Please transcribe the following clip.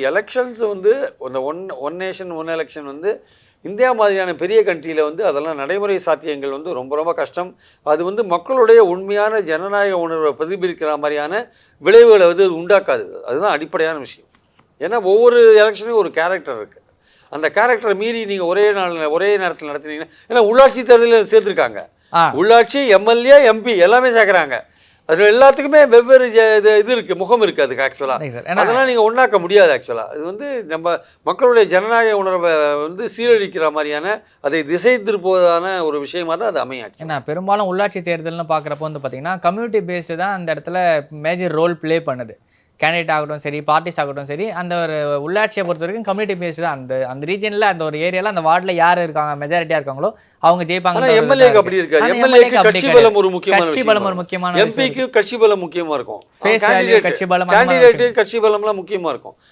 Elections வந்து அந்த one nation one election வந்து இந்தியா மாதிரியான பெரிய கண்ட்ரியில் வந்து அதெல்லாம் நடைமுறை சாத்தியங்கள் வந்து ரொம்ப ரொம்ப கஷ்டம். அது வந்து மக்களுடைய உண்மையான ஜனநாயக உணர்வை பிரதிபலிக்கிற மாதிரியான விளைவுகளை வந்து அது உண்டாக்காது. அதுதான் அடிப்படையான விஷயம். ஏன்னா ஒவ்வொரு எலெக்ஷனையும் ஒரு கேரக்டர் இருக்குது. அந்த கேரக்டரை மீறி நீங்கள் ஒரே நேரத்தில் நடத்தினீங்கன்னா, ஏன்னா உள்ளாட்சி தேர்தலில் சேர்த்துருக்காங்க. உள்ளாட்சி, எம்எல்ஏ, எம்பி எல்லாமே சேர்க்குறாங்க. அது எல்லாத்துக்குமே வெவ்வேறு இது இருக்குது, முகம் இருக்குது. அதுக்கு ஆக்சுவலாக அதெல்லாம் நீங்கள் ஒன்றாக்க முடியாது. ஆக்சுவலாக அது வந்து நம்ம மக்களுடைய ஜனநாயக உணர்வை வந்து சீரழிக்கிற மாதிரியான, அதை திசை திருப்புவதான ஒரு விஷயமாக தான் அது அமையும். ஏன்னா பெரும்பாலும் உள்ளாட்சி தேர்தல்னு பார்க்குறப்போ வந்து பார்த்தீங்கன்னா கம்யூனிட்டி பேஸ்டு தான் அந்த இடத்துல மேஜர் ரோல் ப்ளே பண்ணுது. கேண்டிடேட் ஆகட்டும் சரி, பார்ட்டிஸ் ஆகட்டும் சரி, அந்த ஒரு உள்ளாட்சியை பொறுத்த வரைக்கும் கம்யூனிட்டி பேஸ்டு தான். அந்த ரீஜனில், அந்த ஒரு ஏரியாவில், அந்த வார்டில் யார் இருக்காங்க, மெஜாரிட்டியாக இருக்காங்களோ அவங்க ஜெயிப்பாங்க. எம்எல்ஏக்கு அப்படி இருக்காது. எம்எல்ஏக்கு கட்சி பலம் ஒரு முக்கியமான, எம்பிக்கு கட்சி பலம் முக்கியமாக இருக்கும், கட்சி பலம் கேண்டிடேட் கட்சி பலம்லாம் முக்கியமாக இருக்கும்.